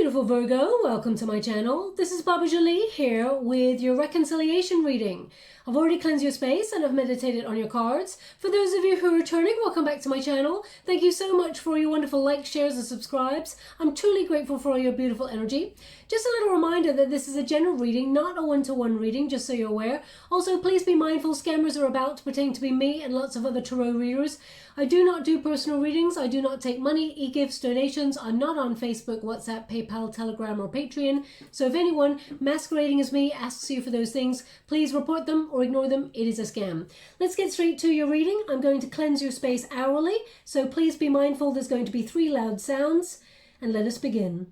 beautiful Virgo, welcome to my channel. This is Baba Jolie here with your reconciliation reading. I've already cleansed your space and I've meditated on your cards. For those of you who are returning, welcome back to my channel. Thank you so much for your wonderful likes, shares and subscribes. I'm truly grateful for all your beautiful energy. Just a little reminder that this is a general reading, not a one-to-one reading, just so you're aware. Also, please be mindful scammers are about to pretend to be me and lots of other tarot readers. I do not do personal readings. I do not take money, e-gifts, donations. I'm not on Facebook, WhatsApp, PayPal, Telegram or Patreon. So if anyone masquerading as me asks you for those things, please report them or ignore them. It is a scam. Let's get straight to your reading. I'm going to cleanse your space hourly. So please be mindful there's going to be 3 loud sounds. And let us begin.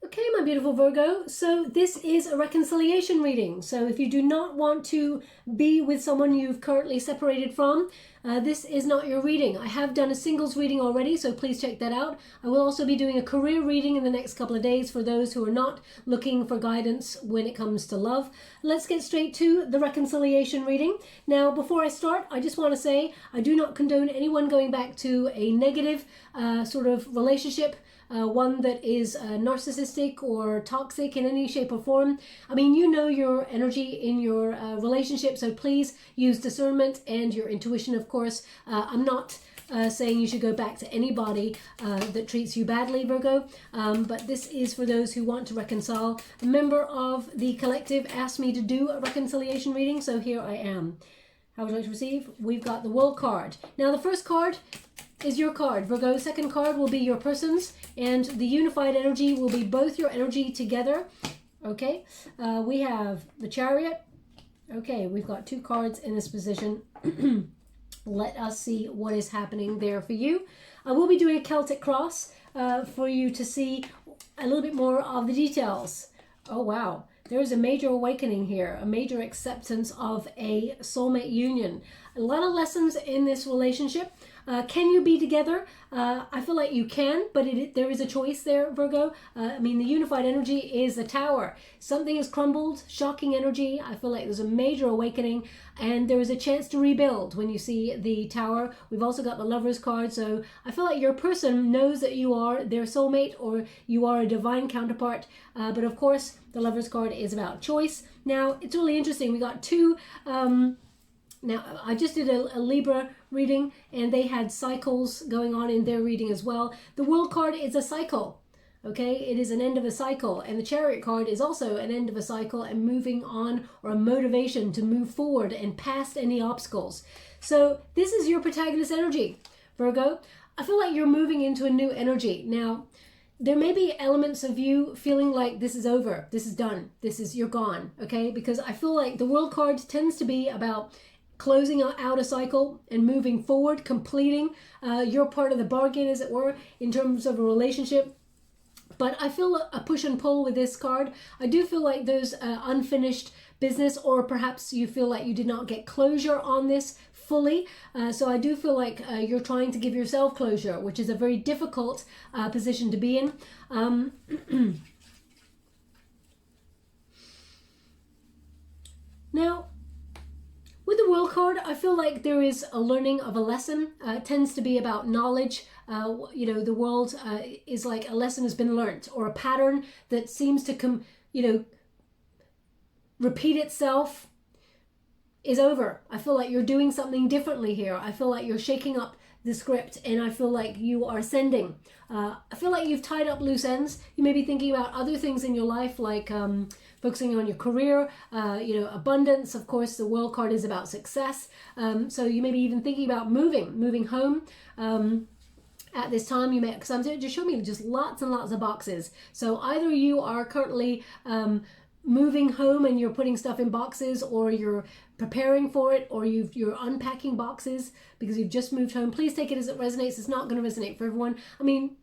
Okay, my beautiful Virgo, so this is a reconciliation reading. So if you do not want to be with someone you've currently separated from, this is not your reading. I have done a singles reading already, so please check that out. I will also be doing a career reading in the next couple of days for those who are not looking for guidance when it comes to love. Let's get straight to the reconciliation reading. Now, before I start, I just want to say I do not condone anyone going back to a negative sort of relationship. One that is narcissistic or toxic in any shape or form. I mean, you know your energy in your relationship, so please use discernment and your intuition, of course. I'm not saying you should go back to anybody that treats you badly, Virgo, but this is for those who want to reconcile. A member of the collective asked me to do a reconciliation reading, so here I am. How would you like to receive? We've got the World card. Now, the first card is your card, Virgo. Second card will be your person's, and the unified energy will be both your energy together. Okay, we have the Chariot. Okay, we've got 2 cards in this position. Let us see what is happening there for you. I will be doing a Celtic cross for you to see a little bit more of the details. Oh, wow. There is a major awakening here, a major acceptance of a soulmate union. A lot of lessons in this relationship. Can you be together? I feel like you can, but there is a choice there, Virgo. I mean, the unified energy is the Tower. Something has crumbled, shocking energy. I feel like there's a major awakening and there is a chance to rebuild when you see the Tower. We've also got the Lover's card. So I feel like your person knows that you are their soulmate or you are a divine counterpart. But of course, the Lover's card is about choice. Now, it's really interesting. We got 2... Now, I just did a Libra reading and they had cycles going on in their reading as well. The World card is a cycle, okay? It is an end of a cycle. And the Chariot card is also an end of a cycle and moving on, or a motivation to move forward and past any obstacles. So this is your protagonist energy, Virgo. I feel like you're moving into a new energy. Now, there may be elements of you feeling like this is over, this is done, you're gone, okay? Because I feel like the World card tends to be about closing out a cycle and moving forward, completing your part of the bargain, as it were, in terms of a relationship. But I feel a push and pull with this card. I do feel like there's unfinished business, or perhaps you feel like you did not get closure on this fully. So I do feel like you're trying to give yourself closure, which is a very difficult position to be in. Now, with the World card, I feel like there is a learning of a lesson. It tends to be about knowledge. You know, the world is like a lesson has been learnt, or a pattern that seems to repeat itself is over. I feel like you're doing something differently here. I feel like you're shaking up the script, and I feel like you are sending. I feel like you've tied up loose ends. You may be thinking about other things in your life, like focusing on your career, abundance. Of course, the World card is about success. So you may be even thinking about moving home. At this time, you may, because I'm just showing me just lots and lots of boxes. So either you are currently moving home and you're putting stuff in boxes, or you're preparing for it, or you're unpacking boxes because you've just moved home. Please take it as it resonates. It's not going to resonate for everyone. I mean,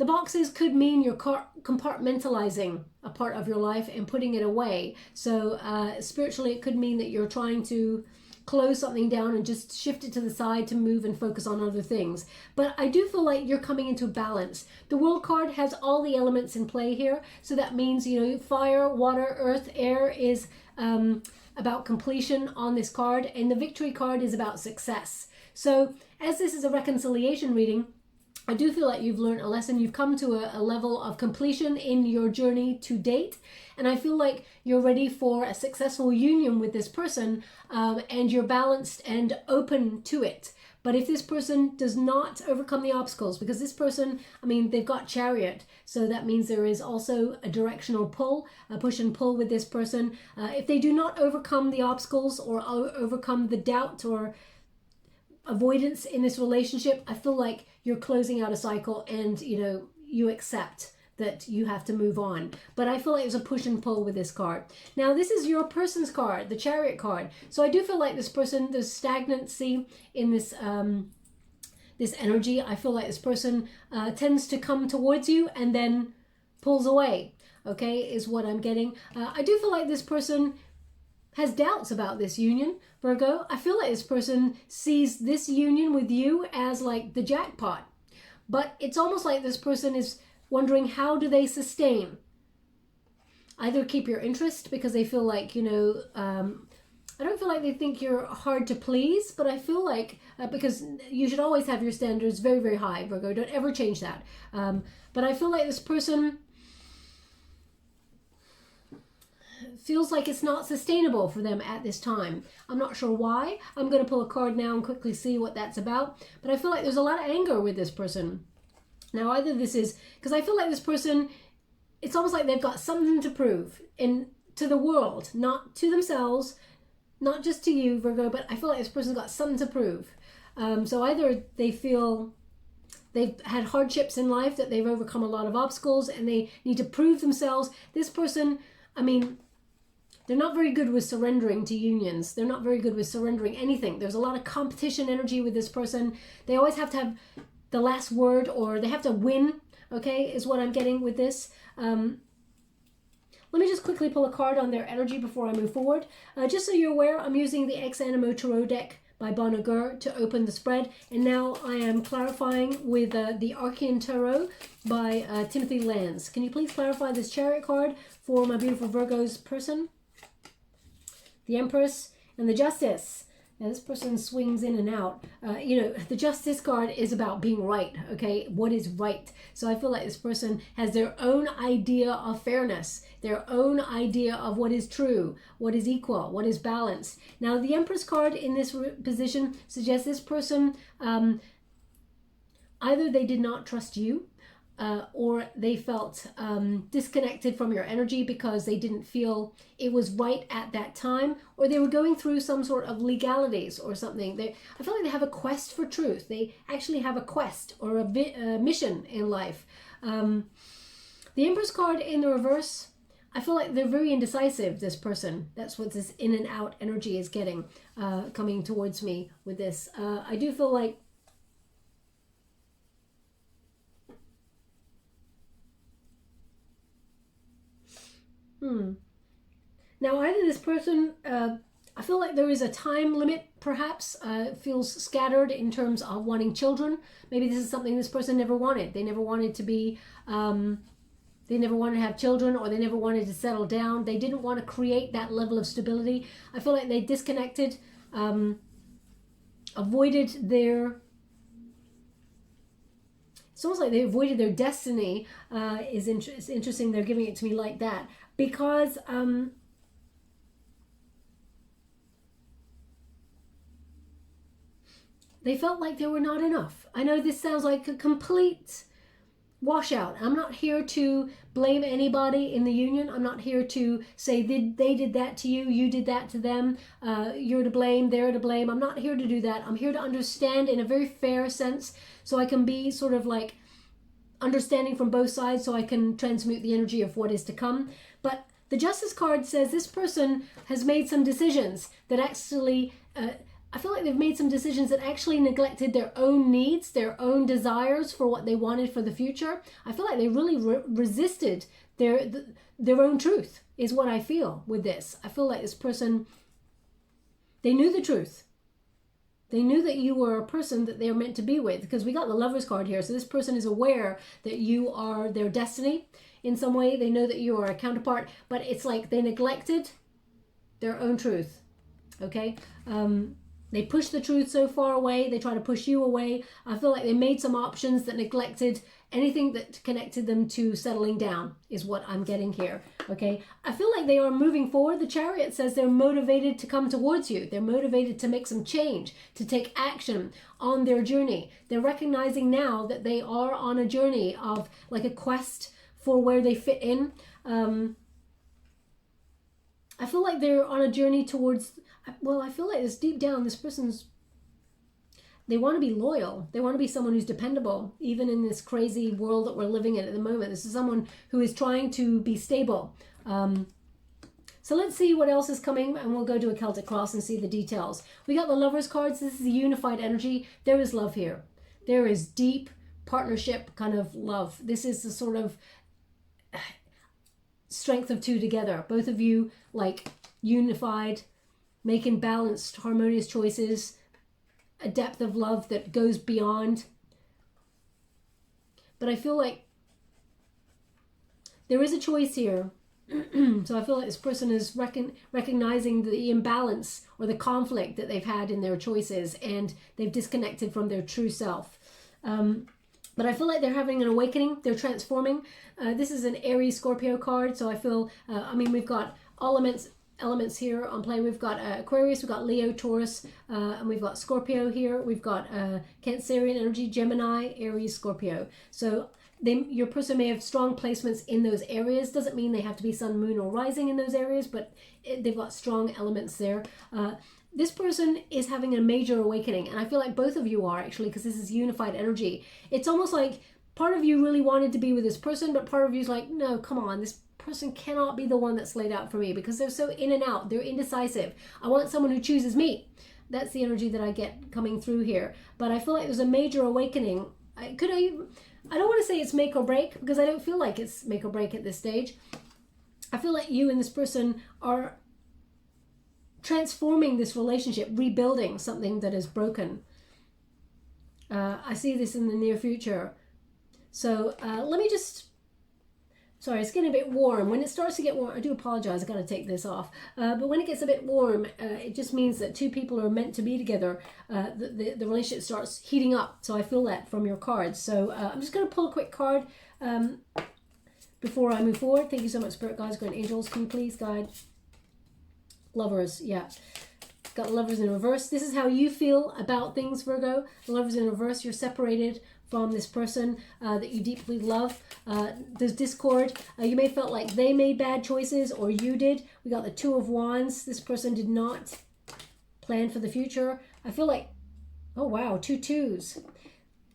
the boxes could mean you're compartmentalizing a part of your life and putting it away. So spiritually, it could mean that you're trying to close something down and just shift it to the side to move and focus on other things. But I do feel like you're coming into balance. The World card has all the elements in play here. So that means, you know, fire, water, earth, air is about completion on this card, and the Victory card is about success. So as this is a reconciliation reading, I do feel like you've learned a lesson. You've come to a level of completion in your journey to date. And I feel like you're ready for a successful union with this person, and you're balanced and open to it. But if this person does not overcome the obstacles, because this person, I mean, they've got Chariot. So that means there is also a directional pull, a push and pull with this person. If they do not overcome the obstacles or overcome the doubt or avoidance in this relationship, I feel like you're closing out a cycle and, you know, you accept that you have to move on. But I feel like there's a push and pull with this card. Now, this is your person's card, the Chariot card. So I do feel like this person, there's stagnancy in this this energy. I feel like this person tends to come towards you and then pulls away, okay, is what I'm getting. I do feel like this person has doubts about this union, Virgo. I feel like this person sees this union with you as like the jackpot, but it's almost like this person is wondering, how do they sustain? Either keep your interest because they feel like, you know, I don't feel like they think you're hard to please, but I feel like, because you should always have your standards very, very high, Virgo. Don't ever change that. But I feel like this person feels like it's not sustainable for them at this time. I'm not sure why. I'm going to pull a card now and quickly see what that's about. But I feel like there's a lot of anger with this person. Now, either this is, because I feel like this person, it's almost like they've got something to prove to the world, not to themselves, not just to you, Virgo, but I feel like this person's got something to prove. So either they feel they've had hardships in life, that they've overcome a lot of obstacles and they need to prove themselves. This person, I mean, they're not very good with surrendering to unions. They're not very good with surrendering anything. There's a lot of competition energy with this person. They always have to have the last word, or they have to win, okay, is what I'm getting with this. Let me just quickly pull a card on their energy before I move forward. Just so you're aware, I'm using the Ex Animo Tarot deck by Bonnegur to open the spread. And now I am clarifying with the ARCHEON Tarot by Timothy LANTZ. Can you please clarify this Chariot card for my beautiful Virgo's person? The Empress and the Justice. Now this person swings in and out. You know, the Justice card is about being right, okay? What is right? So I feel like this person has their own idea of fairness, their own idea of what is true, what is equal, what is balanced. Now the Empress card in this position suggests this person, either they did not trust you, or they felt disconnected from your energy because they didn't feel it was right at that time, or they were going through some sort of legalities or something. I feel like they have a quest for truth. They actually have a quest or a mission in life. The Empress card in the reverse, I feel like they're very indecisive, this person. That's what this in and out energy is getting, coming towards me with this. I do feel like now either this person, I feel like there is a time limit, perhaps, feels scattered in terms of wanting children. Maybe this is something this person never wanted. They never wanted to be, they never wanted to have children, or they never wanted to settle down. They didn't want to create that level of stability. I feel like they disconnected, avoided their, it's almost like they avoided their destiny. It's interesting they're giving it to me like that. Because they felt like they were not enough. I know this sounds like a complete washout. I'm not here to blame anybody in the union. I'm not here to say they did that to you, you did that to them, you're to blame, they're to blame. I'm not here to do that. I'm here to understand in a very fair sense, so I can be sort of like understanding from both sides, so I can transmute the energy of what is to come. But the Justice card says this person has made some decisions that actually, I feel like they've made some decisions that actually neglected their own needs, their own desires for what they wanted for the future. I feel like they really resisted their own truth, is what I feel with this. I feel like this person They knew the truth. They knew that you were a person that they're meant to be with, because we got the Lovers card here. So this person is aware that you are their destiny in some way. They know that you are a counterpart, but it's like they neglected their own truth. Okay? They pushed the truth so far away. They try to push you away. I feel like they made some options that neglected anything that connected them to settling down, is what I'm getting here. Okay, I feel like they are moving forward. The Chariot says they're motivated to come towards you. They're motivated to make some change, to take action on their journey. They're recognizing now that they are on a journey of like a quest for where they fit in. I feel like they're on a journey towards, well, I feel like this deep down, this person's, they want to be loyal. They want to be someone who's dependable, even in this crazy world that we're living in at the moment. This is someone who is trying to be stable. So let's see what else is coming, and we'll go to a Celtic cross and see the details. We got the Lovers cards. This is the unified energy. There is love here. There is deep partnership kind of love. This is the sort of strength of two together. Both of you like unified, making balanced, harmonious choices, a depth of love that goes beyond. But I feel like there is a choice here. So I feel like this person is recognizing the imbalance or the conflict that they've had in their choices, and they've disconnected from their true self. But I feel like they're having an awakening. They're transforming. This is an Aries Scorpio card. So I feel, I mean, we've got elements here on play. We've got Aquarius, we've got Leo, Taurus, and we've got Scorpio here. We've got Cancerian energy, Gemini, Aries, Scorpio. So your person may have strong placements in those areas. Doesn't mean they have to be sun, moon, or rising in those areas, but they've got strong elements there. This person is having a major awakening, and I feel like both of you are, actually, because this is unified energy. It's almost like part of you really wanted to be with this person, but part of you is like, no, come on, this person cannot be the one that's laid out for me, because they're so in and out. They're indecisive. I want someone who chooses me. That's the energy that I get coming through here. But I feel like there's a major awakening. I don't want to say it's make or break, because I don't feel like it's make or break at this stage. I feel like you and this person are transforming this relationship, rebuilding something that is broken. I see this in the near future. So let me just, sorry, it's getting a bit warm. When it starts to get warm, I do apologize, I got to take this off. But when it gets a bit warm, it just means that two people are meant to be together. The relationship starts heating up. So I feel that from your cards. So I'm just going to pull a quick card before I move forward. Thank you so much, Spirit Guides, Grand Angels. Can you please guide? Lovers, yeah. Got Lovers in reverse. This is how you feel about things, Virgo. Lovers in reverse. You're separated from this person that you deeply love. There's discord. You may have felt like they made bad choices, or you did. We got the Two of Wands. This person did not plan for the future. I feel like, oh wow, 2 twos.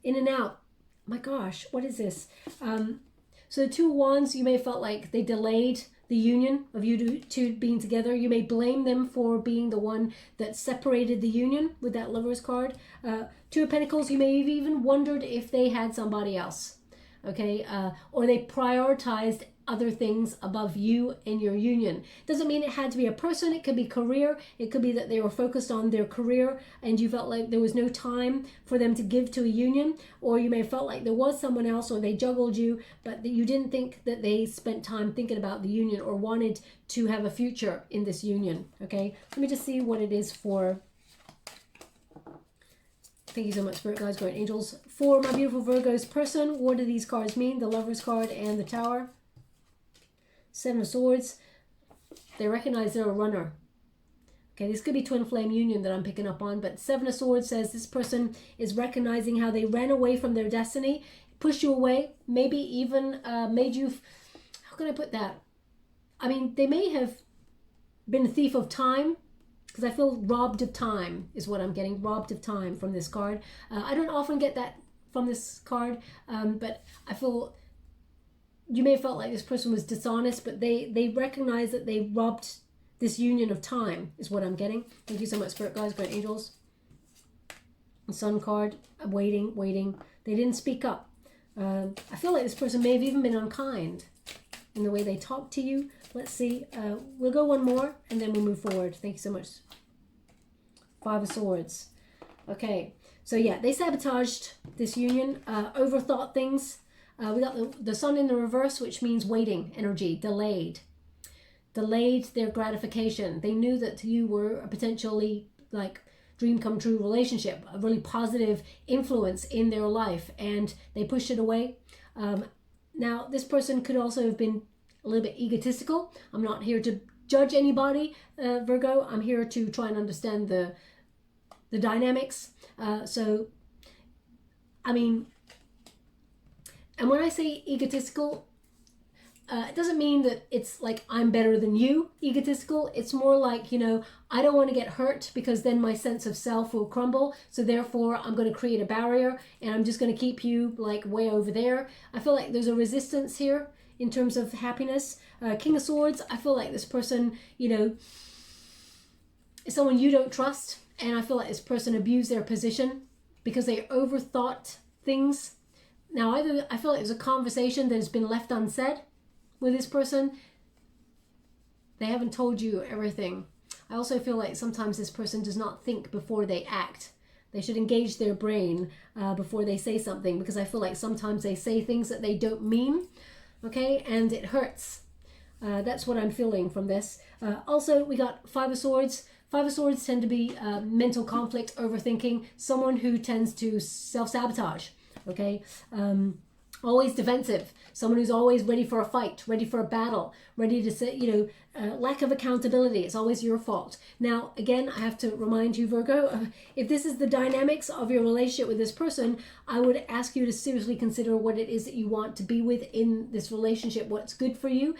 In and out. My gosh, what is this? So the Two of Wands, you may have felt like they delayed the union of you two being together. You may blame them for being the one that separated the union with that Lovers card. Two of Pentacles, you may have even wondered if they had somebody else, okay? Or they prioritized other things above you and your union. Doesn't mean it had to be a person. It could be career. It could be that they were focused on their career and you felt like there was no time for them to give to a union, or you may have felt like there was someone else, or they juggled you, but that you didn't think that they spent time thinking about the union or wanted to have a future in this union, okay? Let me just see what it is for. Thank you so much, Spirit Guides, Grand Angels. For my beautiful Virgo's person, what do these cards mean? The Lovers card and the Tower. Seven of Swords. They recognize they're a runner. Okay, this could be twin flame union that I'm picking up on, but Seven of Swords says this person is recognizing how they ran away from their destiny, pushed you away, maybe even made you, how can I put that? I mean, they may have been a thief of time, because I feel robbed of time is what I'm getting, robbed of time from this card. I don't often get that from this card, but I feel you may have felt like this person was dishonest, but they recognize that they robbed this union of time is what I'm getting. Thank you so much, Spirit Guides, Great Angels. Sun card, waiting. They didn't speak up. I feel like this person may have even been unkind in the way they talk to you. Let's see. We'll go one more and then we'll move forward. Thank you so much. Five of Swords. Okay, so yeah, they sabotaged this union, overthought things. We got the Sun in the reverse, which means waiting energy, delayed their gratification. They knew that you were a potentially like dream come true relationship, a really positive influence in their life, and they pushed it away. Now, this person could also have been a little bit egotistical. I'm not here to judge anybody, Virgo. I'm here to try and understand the dynamics. So, I mean, and when I say egotistical, it doesn't mean that it's like I'm better than you, egotistical. It's more like, you know, I don't want to get hurt because then my sense of self will crumble. So therefore, I'm going to create a barrier and I'm just going to keep you like way over there. I feel like there's a resistance here in terms of happiness. King of Swords, I feel like this person, you know, is someone you don't trust. And I feel like this person abused their position because they overthought things. Now, either I feel like there's a conversation that has been left unsaid with this person. They haven't told you everything. I also feel like sometimes this person does not think before they act. They should engage their brain before they say something, because I feel like sometimes they say things that they don't mean, okay, and it hurts. That's what I'm feeling from this. Also, we got Five of Swords. Five of Swords tend to be mental conflict, overthinking, someone who tends to self-sabotage, okay? Always defensive, someone who's always ready for a fight, ready for a battle, ready to say, you know, lack of accountability. It's always your fault. Now, again, I have to remind you, Virgo, if this is the dynamics of your relationship with this person, I would ask you to seriously consider what it is that you want to be with in this relationship, what's good for you,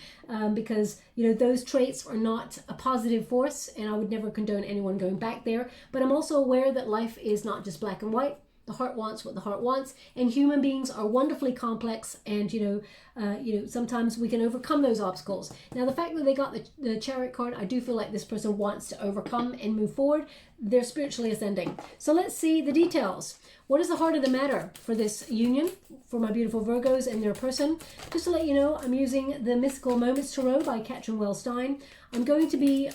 because, you know, those traits are not a positive force, and I would never condone anyone going back there. But I'm also aware that life is not just black and white. The heart wants what the heart wants, and human beings are wonderfully complex, and you know, sometimes we can overcome those obstacles. Now, the fact that they got the Chariot card, I do feel like this person wants to overcome and move forward. They're spiritually ascending. So let's see the details. What is the heart of the matter for this union, for my beautiful Virgos and their person? Just to let you know, I'm using the Mystical Moments Tarot by CATRIN STEIN. I'm going to be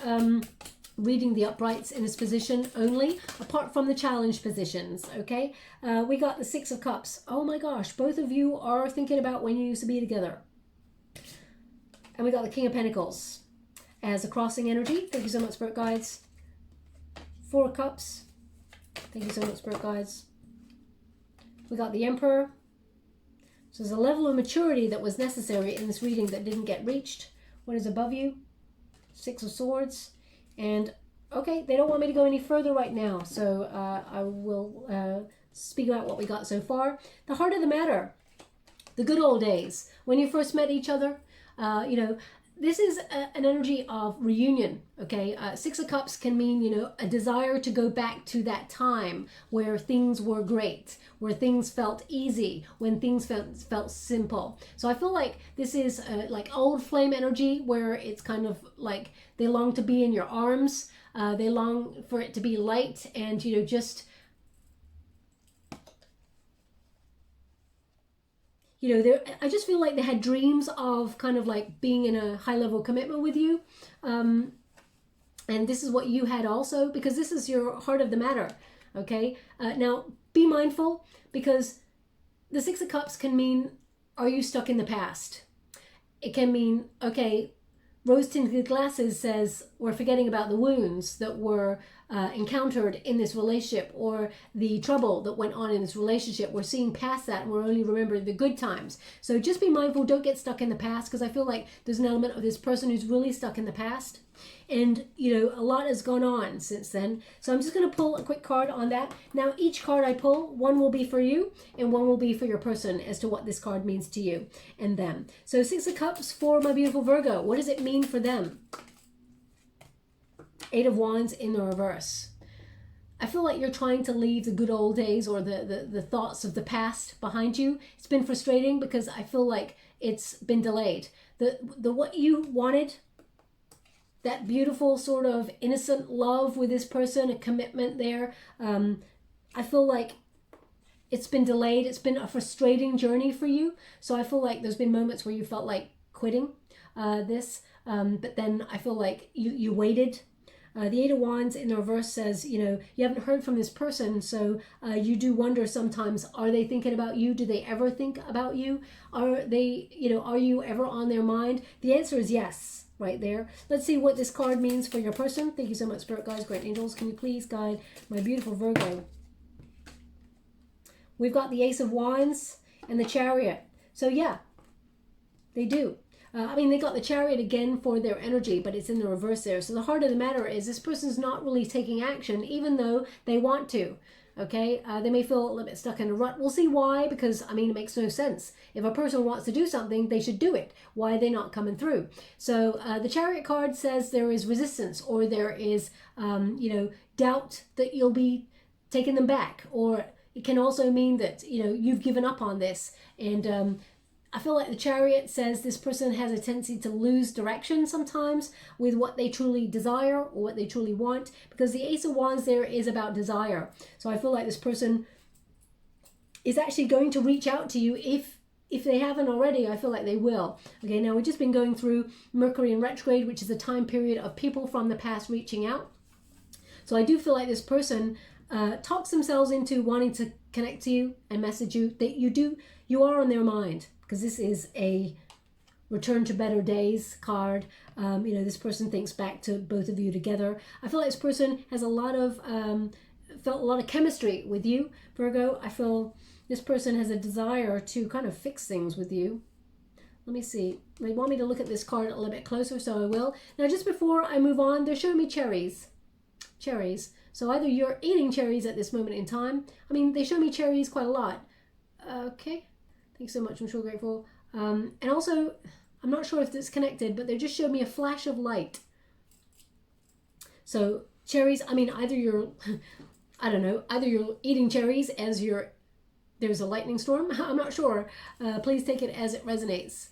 reading the uprights in this position only, apart from the challenge positions, okay? We got the Six of Cups. Oh my gosh, both of you are thinking about when you used to be together. And we got the King of Pentacles as a crossing energy. Thank you so much, Spirit Guides. Four of Cups. Thank you so much, Spirit Guides. We got the Emperor. So there's a level of maturity that was necessary in this reading that didn't get reached. What is above you? Six of Swords. And okay, they don't want me to go any further right now, so I will speak about what we got so far. The heart of the matter, the good old days, when you first met each other. You know, this is an energy of reunion, okay? Six of Cups can mean, you know, a desire to go back to that time where things were great, where things felt easy, when things felt simple. So I feel like this is like old flame energy, where it's kind of like they long to be in your arms. They long for it to be light and, you know, just, you know, I just feel like they had dreams of kind of like being in a high level commitment with you. And this is what you had also, because this is your heart of the matter, okay? Now, be mindful, because the Six of Cups can mean, are you stuck in the past? It can mean, okay, rose-tinted glasses says we're forgetting about the wounds that were encountered in this relationship, or the trouble that went on in this relationship. We're seeing past that and we're only remembering the good times. So just be mindful, don't get stuck in the past, because I feel like there's an element of this person who's really stuck in the past. And, you know, a lot has gone on since then. So I'm just going to pull a quick card on that. Now, each card I pull, one will be for you and one will be for your person, as to what this card means to you and them. So Six of Cups for my beautiful Virgo. What does it mean for them? Eight of Wands in the reverse. I feel like you're trying to leave the good old days, or the thoughts of the past behind you. It's been frustrating because I feel like it's been delayed. The what you wanted, that beautiful sort of innocent love with this person, a commitment there, I feel like it's been delayed. It's been a frustrating journey for you. So I feel like there's been moments where you felt like quitting this, but then I feel like you waited. The Eight of Wands in the reverse says, you know, you haven't heard from this person, so you do wonder sometimes, are they thinking about you? Do they ever think about you? Are they, you know, are you ever on their mind? The answer is yes, right there. Let's see what this card means for your person. Thank you so much, Spirit Guides, Great Angels. Can you please guide my beautiful Virgo? We've got the Ace of Wands and the Chariot. So yeah, they do. I mean, they got the Chariot again for their energy, but it's in the reverse there. So the heart of the matter is this person's not really taking action, even though they want to. Okay, they may feel a little bit stuck in a rut. We'll see why, because, I mean, it makes no sense. If a person wants to do something, they should do it. Why are they not coming through? So the Chariot card says there is resistance, or there is, you know, doubt that you'll be taking them back. Or it can also mean that, you know, you've given up on this. And I feel like the Chariot says this person has a tendency to lose direction sometimes with what they truly desire or what they truly want, because the Ace of Wands there is about desire. So I feel like this person is actually going to reach out to you if they haven't already. I feel like they will. Okay, now we've just been going through Mercury in retrograde, which is a time period of people from the past reaching out. So I do feel like this person talks themselves into wanting to connect to you and message you. That you are on their mind, because this is a return to better days card. You know, this person thinks back to both of you together. I feel like this person has a lot of felt a lot of chemistry with you, Virgo. I feel this person has a desire to kind of fix things with you. Let me see. They want me to look at this card a little bit closer, so I will. Now, just before I move on, they're showing me cherries. Cherries. So either you're eating cherries at this moment in time. I mean, they show me cherries quite a lot. Okay. Thanks so much. I'm so grateful. And also, I'm not sure if it's connected, but they just showed me a flash of light. So cherries, I mean, either you're, I don't know, either you're eating cherries as there's a lightning storm. I'm not sure. Please take it as it resonates.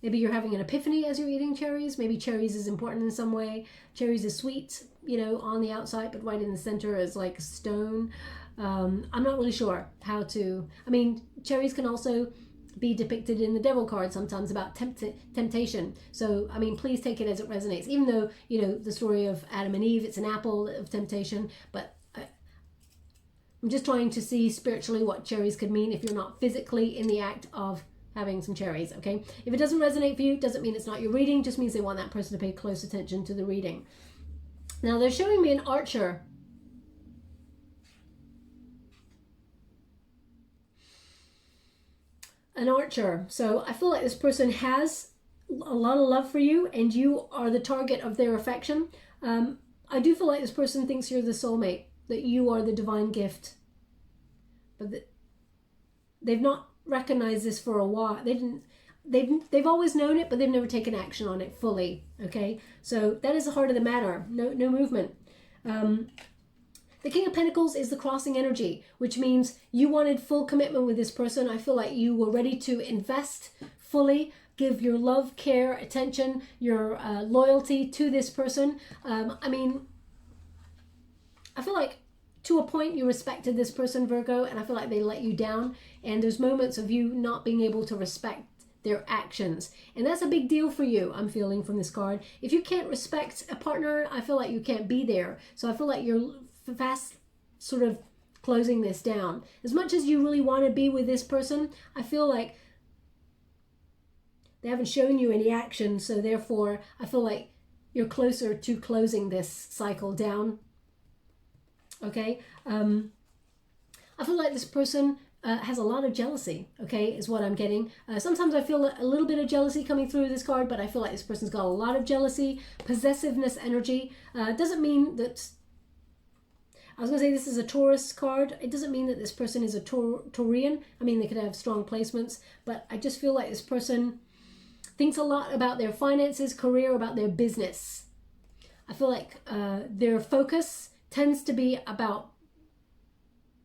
Maybe you're having an epiphany as you're eating cherries. Maybe cherries is important in some way. Cherries is sweet, you know, on the outside, but right in the center is like stone. I'm not really sure how to, I mean, cherries can also be depicted in the devil card sometimes about temptation. So, I mean, please take it as it resonates. Even though, you know, the story of Adam and Eve, it's an apple of temptation, but I'm just trying to see spiritually what cherries could mean if you're not physically in the act of having some cherries, okay? If it doesn't resonate for you, doesn't mean it's not your reading, just means they want that person to pay close attention to the reading. Now, they're showing me an archer. An archer. So I feel like this person has a lot of love for you and you are the target of their affection. I do feel like this person thinks you're the soulmate, that you are the divine gift. But they've not recognized this for a while. They've always known it, but they've never taken action on it fully. Okay, so that is the heart of the matter. No movement. The King of Pentacles is the crossing energy, which means you wanted full commitment with this person. I feel like you were ready to invest fully, give your love, care, attention, your loyalty to this person. I mean, I feel like to a point you respected this person, Virgo, and I feel like they let you down. And there's moments of you not being able to respect their actions. And that's a big deal for you, I'm feeling from this card. If you can't respect a partner, I feel like you can't be there. So I feel like you're fast sort of closing this down. As much as you really want to be with this person, I feel like they haven't shown you any action. So therefore, I feel like you're closer to closing this cycle down. Okay, I feel like this person has a lot of jealousy, okay, is what I'm getting. Sometimes I feel a little bit of jealousy coming through this card, but I feel like this person's got a lot of jealousy, possessiveness energy. Doesn't mean that, I was going to say this is a Taurus card. It doesn't mean that this person is a Taurian. I mean, they could have strong placements, but I just feel like this person thinks a lot about their finances, career, about their business. I feel like their focus tends to be about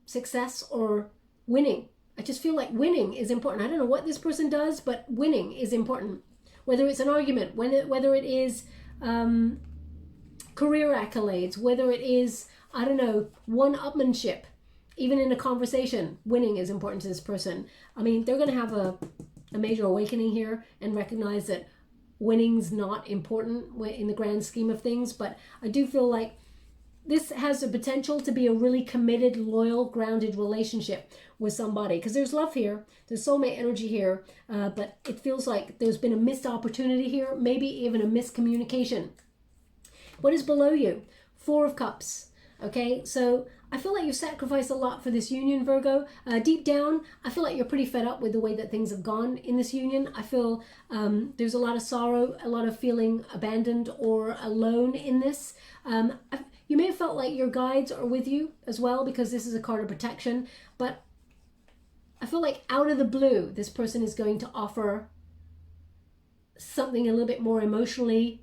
success or winning. I just feel like winning is important. I don't know what this person does, but winning is important. Whether it's an argument, whether it is career accolades, whether it is, I don't know, one-upmanship, even in a conversation, winning is important to this person. I mean, they're going to have a major awakening here and recognize that winning's not important in the grand scheme of things, but I do feel like this has the potential to be a really committed, loyal, grounded relationship with somebody, because there's love here, there's soulmate energy here, but it feels like there's been a missed opportunity here, maybe even a miscommunication. What is below you? Four of Cups. Okay, so I feel like you've sacrificed a lot for this union, Virgo. Deep down, I feel like you're pretty fed up with the way that things have gone in this union. I feel there's a lot of sorrow, a lot of feeling abandoned or alone in this. You may have felt like your guides are with you as well, because this is a card of protection, but I feel like out of the blue, this person is going to offer something a little bit more emotionally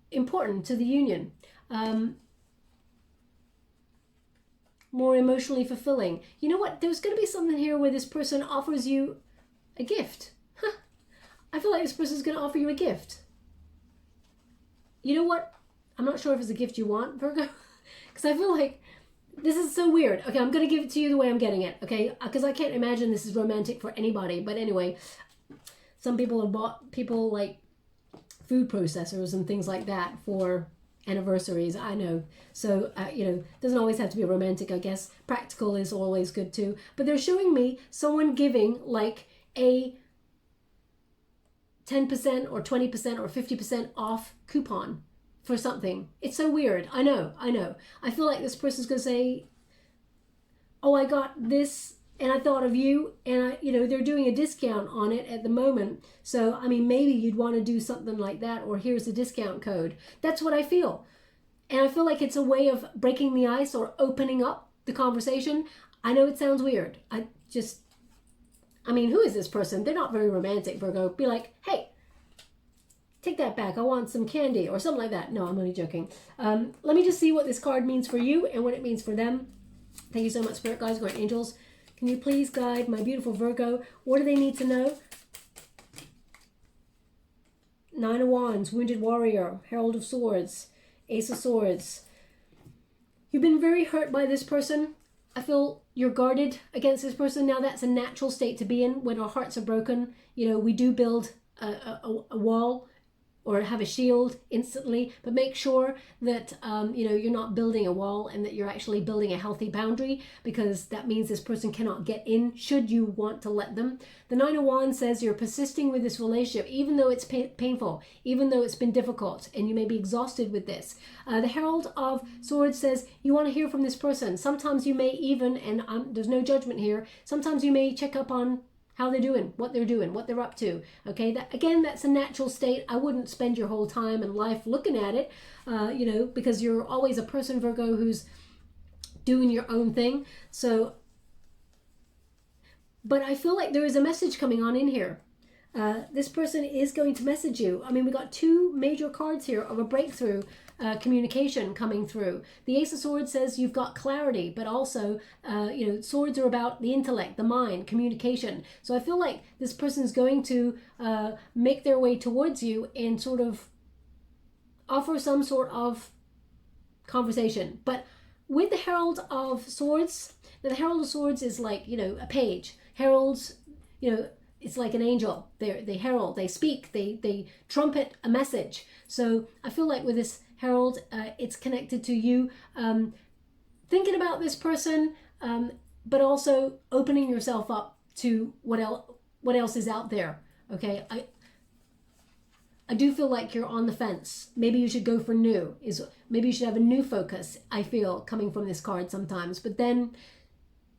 important to the union. More emotionally fulfilling. You know what? There's going to be something here where this person offers you a gift. Huh. I feel like this person's going to offer you a gift. You know what? I'm not sure if it's a gift you want, Virgo, because I feel like this is so weird. Okay, I'm going to give it to you the way I'm getting it, okay? Because I can't imagine this is romantic for anybody. But anyway, some people have bought people like food processors and things like that for anniversaries, I know. So, you know, doesn't always have to be romantic, I guess. Practical is always good too. But they're showing me someone giving like a 10% or 20% or 50% off coupon for something. It's so weird. I know. I feel like this person's going to say, oh, I got this and I thought of you, and you know, they're doing a discount on it at the moment. So, I mean, maybe you'd want to do something like that, or here's the discount code. That's what I feel. And I feel like it's a way of breaking the ice or opening up the conversation. I know it sounds weird. I mean, who is this person? They're not very romantic, Virgo. Be like, hey, take that back. I want some candy or something like that. No, I'm only joking. Let me just see what this card means for you and what it means for them. Thank you so much, Spirit Guides, Guardian Angels. Can you please guide my beautiful Virgo? What do they need to know? Nine of Wands, Wounded Warrior, Herald of Swords, Ace of Swords. You've been very hurt by this person. I feel you're guarded against this person. Now, that's a natural state to be in when our hearts are broken. You know, we do build a wall or have a shield instantly, but make sure that you know, you're not building a wall and that you're actually building a healthy boundary, because that means this person cannot get in should you want to let them. The Nine of Wands says you're persisting with this relationship even though it's painful, even though it's been difficult, and you may be exhausted with this. The Herald of Swords says you want to hear from this person. Sometimes you may even, and there's no judgment here, sometimes you may check up on how they're doing, what they're up to. Okay, that again, that's a natural state. I wouldn't spend your whole time and life looking at it, you know, because you're always a person, Virgo, who's doing your own thing. So, but I feel like there is a message coming on in here. This person is going to message you. I mean, we got two major cards here of a breakthrough communication coming through. The Ace of Swords says you've got clarity, but also, you know, swords are about the intellect, the mind, communication. So I feel like this person's going to make their way towards you and sort of offer some sort of conversation. But with the Herald of Swords, the Herald of Swords is like, you know, a page. Heralds, you know, it's like an angel. They herald, they speak, they trumpet a message. So I feel like with this herald, it's connected to you thinking about this person, but also opening yourself up to what else is out there. Okay, I do feel like you're on the fence. Maybe you should go for new. Maybe you should have a new focus, I feel, coming from this card sometimes. But then,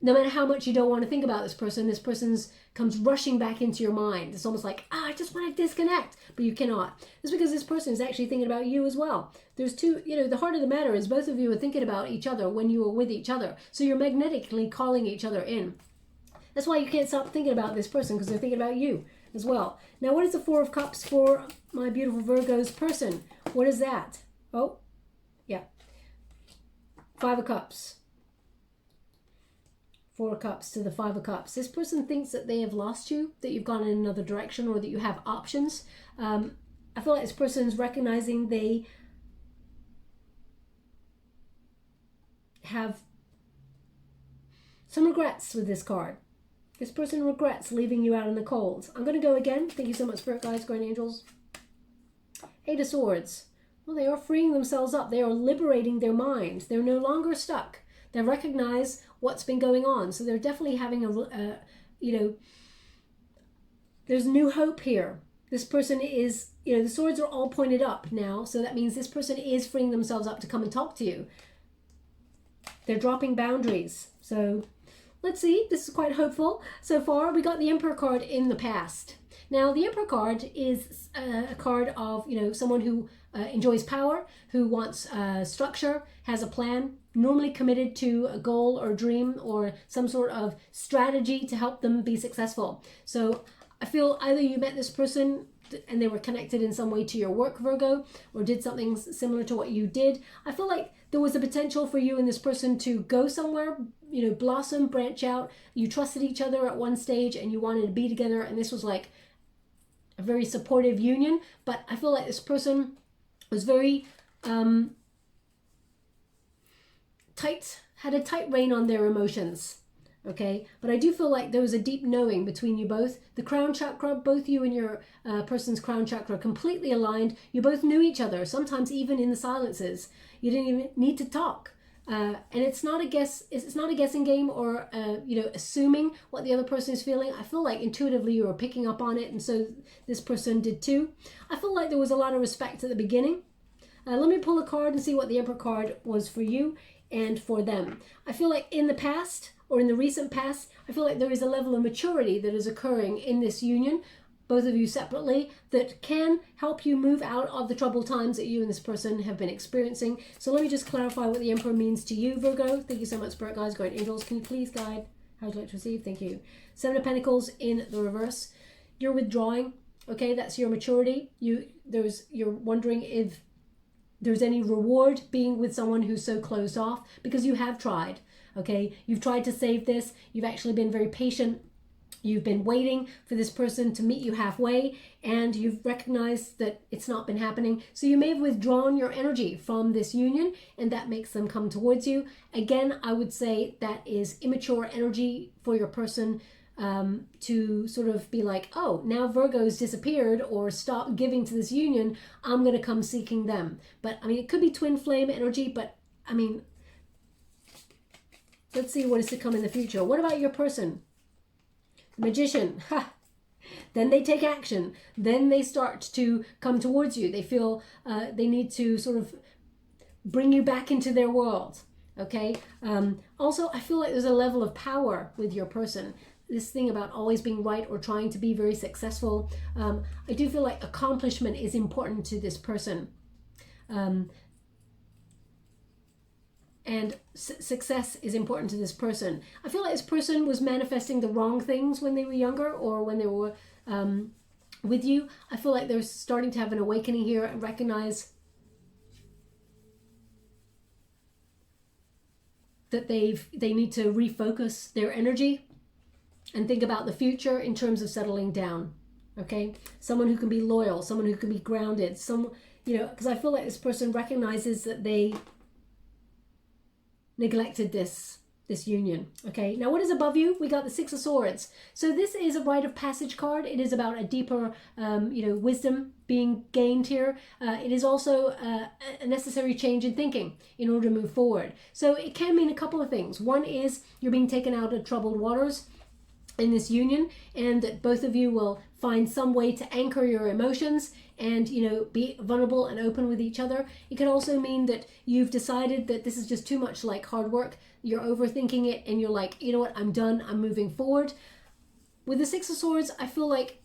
no matter how much you don't want to think about this person's comes rushing back into your mind. It's almost like, I just want to disconnect, but you cannot. It's because this person is actually thinking about you as well. There's two, you know, the heart of the matter is both of you are thinking about each other when you are with each other. So you're magnetically calling each other in. That's why you can't stop thinking about this person, because they're thinking about you as well. Now, what is the Four of Cups for my beautiful Virgo's person? What is that? Oh, yeah. Five of Cups. Four of Cups to the Five of Cups. This person thinks that they have lost you, that you've gone in another direction, or that you have options. I feel like this person's recognizing they have some regrets with this card. This person regrets leaving you out in the cold. I'm going to go again. Thank you so much, Spirit Guides, Guardian Angels. Eight of Swords. Well, they are freeing themselves up. They are liberating their mind. They're no longer stuck. They recognize what's been going on. So they're definitely having a you know, there's new hope here. This person is, you know, the swords are all pointed up now. So that means this person is freeing themselves up to come and talk to you. They're dropping boundaries. So let's see. This is quite hopeful. So far, we got the Emperor card in the past. Now, the Emperor card is a card of, you know, someone who enjoys power, who wants structure, has a plan, normally committed to a goal or dream or some sort of strategy to help them be successful. So I feel either you met this person and they were connected in some way to your work, Virgo, or did something similar to what you did. I feel like there was a potential for you and this person to go somewhere, you know, blossom, branch out. You trusted each other at one stage and you wanted to be together, and this was like a very supportive union. But I feel like this person was very tight, had a tight rein on their emotions. Okay, but I do feel like there was a deep knowing between you both. The crown chakra, both you and your person's crown chakra completely aligned. You both knew each other, sometimes even in the silences. You didn't even need to talk. And it's not a guess. It's not a guessing game or you know, assuming what the other person is feeling. I feel like intuitively you were picking up on it, and so this person did too. I feel like there was a lot of respect at the beginning. Let me pull a card and see what the Emperor card was for you and for them. I feel like in the past, or in the recent past, I feel like there is a level of maturity that is occurring in this union, both of you separately, that can help you move out of the troubled times that you and this person have been experiencing. So let me just clarify what the Emperor means to you, Virgo. Thank you so much, Spirit Guides, Guardian Angels. Can you please guide how would you like to receive? Thank you. Seven of Pentacles in the reverse. You're withdrawing. Okay, that's your maturity. You're wondering if there's any reward being with someone who's so closed off, because you have tried. Okay, you've tried to save this. You've actually been very patient. You've been waiting for this person to meet you halfway, and you've recognized that it's not been happening. So you may have withdrawn your energy from this union, and that makes them come towards you. Again, I would say that is immature energy for your person to sort of be like, oh, now Virgo's disappeared or stopped giving to this union, I'm going to come seeking them. But I mean, it could be twin flame energy, but I mean, let's see what is to come in the future. What about your person? Magician. Ha! Then they take action. Then they start to come towards you. They feel they need to sort of bring you back into their world. Okay? Also, I feel like there's a level of power with your person. This thing about always being right or trying to be very successful. I do feel like accomplishment is important to this person. And success is important to this person. I feel like this person was manifesting the wrong things when they were younger or when they were with you. I feel like they're starting to have an awakening here and recognize that they need to refocus their energy and think about the future in terms of settling down. Okay, someone who can be loyal, someone who can be grounded, you know, because I feel like this person recognizes that they neglected this union. Okay, now what is above you? We got the Six of Swords. So this is a rite of passage card. It is about a deeper you know, wisdom being gained here. It is also a necessary change in thinking in order to move forward. So it can mean a couple of things. One is you're being taken out of troubled waters in this union, and that both of you will find some way to anchor your emotions and, you know, be vulnerable and open with each other. It could also mean that you've decided that this is just too much like hard work. You're overthinking it and you're like, you know what, I'm done, I'm moving forward. With the Six of Swords, I feel like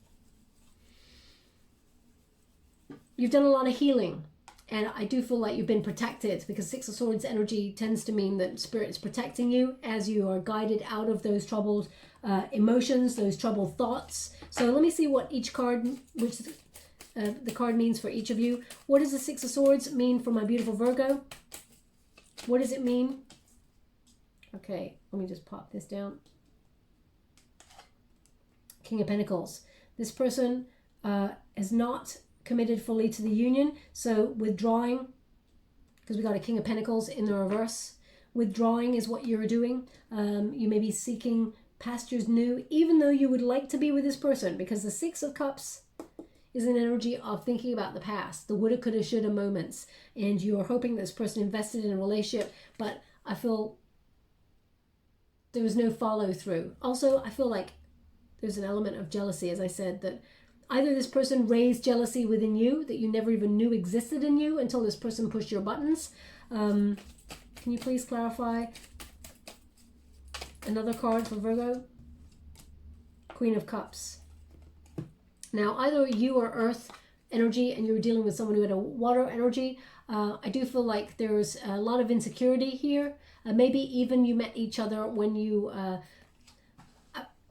you've done a lot of healing. And I do feel like you've been protected, because Six of Swords energy tends to mean that Spirit is protecting you as you are guided out of those troubled emotions, those troubled thoughts. So let me see what each card, which the card means for each of you. What does the Six of Swords mean for my beautiful Virgo? What does it mean? Okay, let me just pop this down. King of Pentacles. This person is not committed fully to the union, so withdrawing, because we got a King of Pentacles in the reverse. Withdrawing is what you're doing. You may be seeking pastures new, even though you would like to be with this person, because the Six of Cups is an energy of thinking about the past, the woulda, coulda, shoulda moments, and you're hoping this person invested in a relationship, but I feel there was no follow through. Also, I feel like there's an element of jealousy, as I said, that either this person raised jealousy within you that you never even knew existed in you until this person pushed your buttons. Can you please clarify another card for Virgo? Queen of Cups. Now, either you are earth energy and you're dealing with someone who had a water energy. I do feel like there's a lot of insecurity here. Maybe even you met each other when you,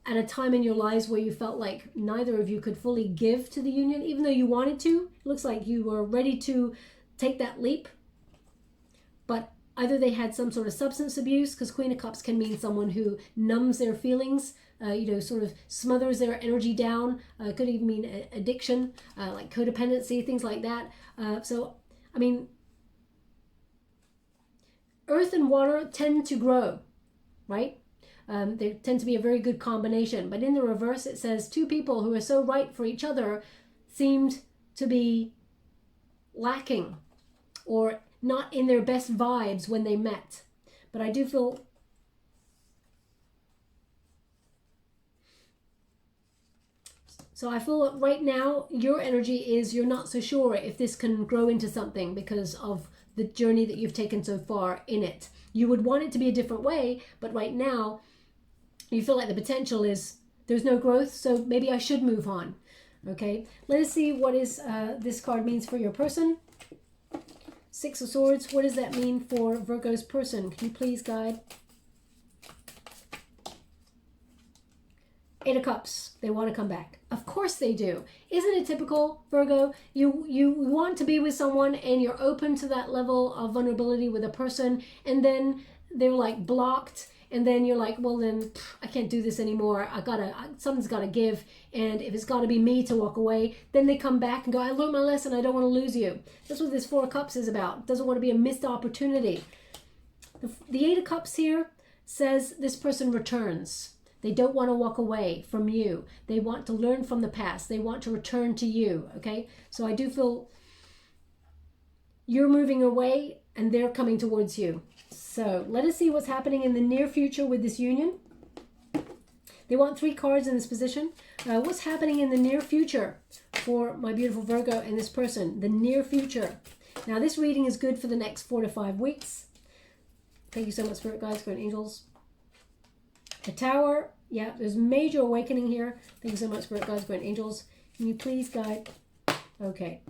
at a time in your lives where you felt like neither of you could fully give to the union, even though you wanted to. It looks like you were ready to take that leap. But either they had some sort of substance abuse, because Queen of Cups can mean someone who numbs their feelings, sort of smothers their energy down. Could even mean addiction, like codependency, things like that. So, I mean, earth and water tend to grow, right? They tend to be a very good combination. But in the reverse, it says two people who are so right for each other seemed to be lacking or not in their best vibes when they met. But I do feel so I feel that right now your energy is you're not so sure if this can grow into something because of the journey that you've taken so far in it. You would want it to be a different way, but right now you feel like the potential is there's no growth, so maybe I should move on. Okay, let us see what is this card means for your person. Six of Swords, what does that mean for Virgo's person? Can you please guide? Eight of Cups, they want to come back. Of course they do. Isn't it typical, Virgo? You want to be with someone and you're open to that level of vulnerability with a person, and then they're like blocked, and then you're like, well then, I can't do this anymore. Something's gotta give, and if it's gotta be me to walk away, then they come back and go, I learned my lesson, I don't want to lose you. That's what this Four of Cups is about. It doesn't want to be a missed opportunity. The Eight of Cups here says this person returns. They don't want to walk away from you. They want to learn from the past. They want to return to you, okay? So I do feel you're moving away and they're coming towards you. So let us see what's happening in the near future with this union. They want 3 cards in this position. What's happening in the near future for my beautiful Virgo and this person? The near future. Now this reading is good for the next 4 to 5 weeks. Thank you so much, Spirit Guides, Spirit Angels. The Tower, yeah, there's major awakening here. Thank you so much, Spirit Guides, Spirit Angels. Can you please guide? Okay.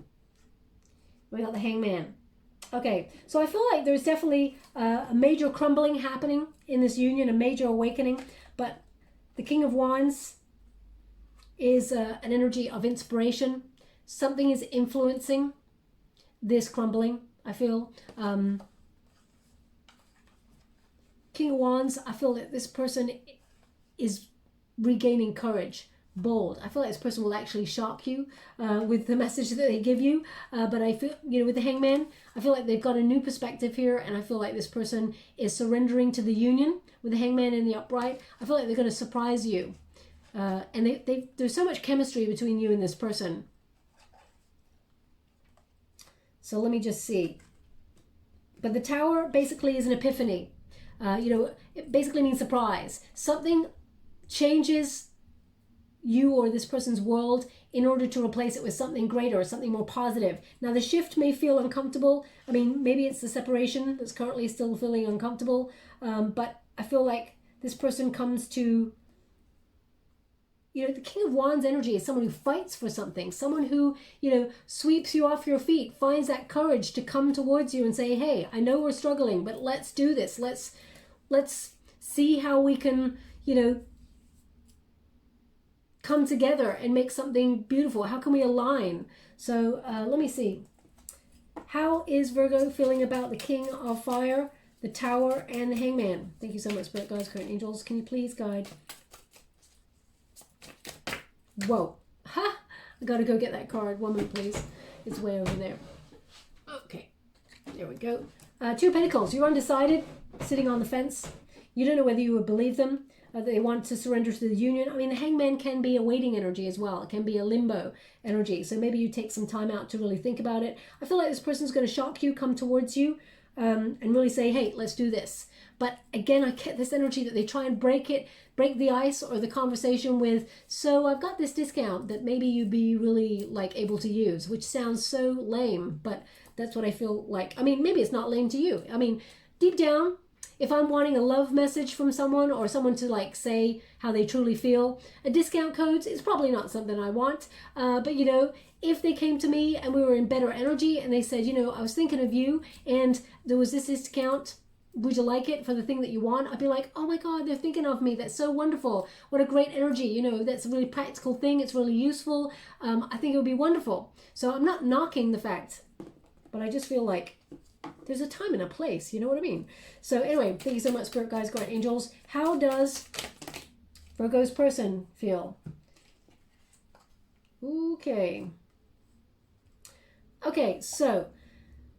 We got the Hangman. Okay, so I feel like there's definitely a major crumbling happening in this union, a major awakening. But the King of Wands is an energy of inspiration. Something is influencing this crumbling, I feel. King of Wands, I feel that this person is regaining courage, bold. I feel like this person will actually shock you with the message that they give you. But I feel, with the Hangman, I feel like they've got a new perspective here, and I feel like this person is surrendering to the union with the Hangman in the upright. I feel like they're going to surprise you. And there's so much chemistry between you and this person. So let me just see. But the Tower basically is an epiphany. It basically means surprise. Something changes you or this person's world in order to replace it with something greater or something more positive. Now, the shift may feel uncomfortable. I mean, maybe it's the separation that's currently still feeling uncomfortable. But I feel like this person comes to, the King of Wands energy is someone who fights for something, someone who, sweeps you off your feet, finds that courage to come towards you and say, hey, I know we're struggling, but let's do this. Let's see how we can, come together and make something beautiful. How can we align? So let me see. How is Virgo feeling about the King of Fire, the Tower, and the Hangman? Thank you so much, Spirit Guides, Spirit Angels. Can you please guide? Whoa. Ha! I gotta go get that card. 1 minute, please. It's way over there. Okay. There we go. 2 of Pentacles. You're undecided, sitting on the fence. You don't know whether you would believe them. they want to surrender to the union. I mean, the Hangman can be a waiting energy as well. It can be a limbo energy. So maybe you take some time out to really think about it. I feel like this person's going to shock you, come towards you, and really say, hey, let's do this. But again, I get this energy that they try and break the ice or the conversation with, so I've got this discount that maybe you'd be really like able to use, which sounds so lame, but that's what I feel like. I mean, maybe it's not lame to you. I mean, deep down, if I'm wanting a love message from someone or someone to like say how they truly feel, a discount code is probably not something I want. But you know, if they came to me and we were in better energy and they said, you know, I was thinking of you and there was this discount, would you like it for the thing that you want? I'd be like, oh my God, they're thinking of me. That's so wonderful. What a great energy. You know, that's a really practical thing. It's really useful. I think it would be wonderful. So I'm not knocking the fact, but I just feel like there's a time and a place. You know what I mean? So anyway, thank you so much, Spirit Guides, Guardian Angels. How does Virgo's person feel? Okay. Okay, so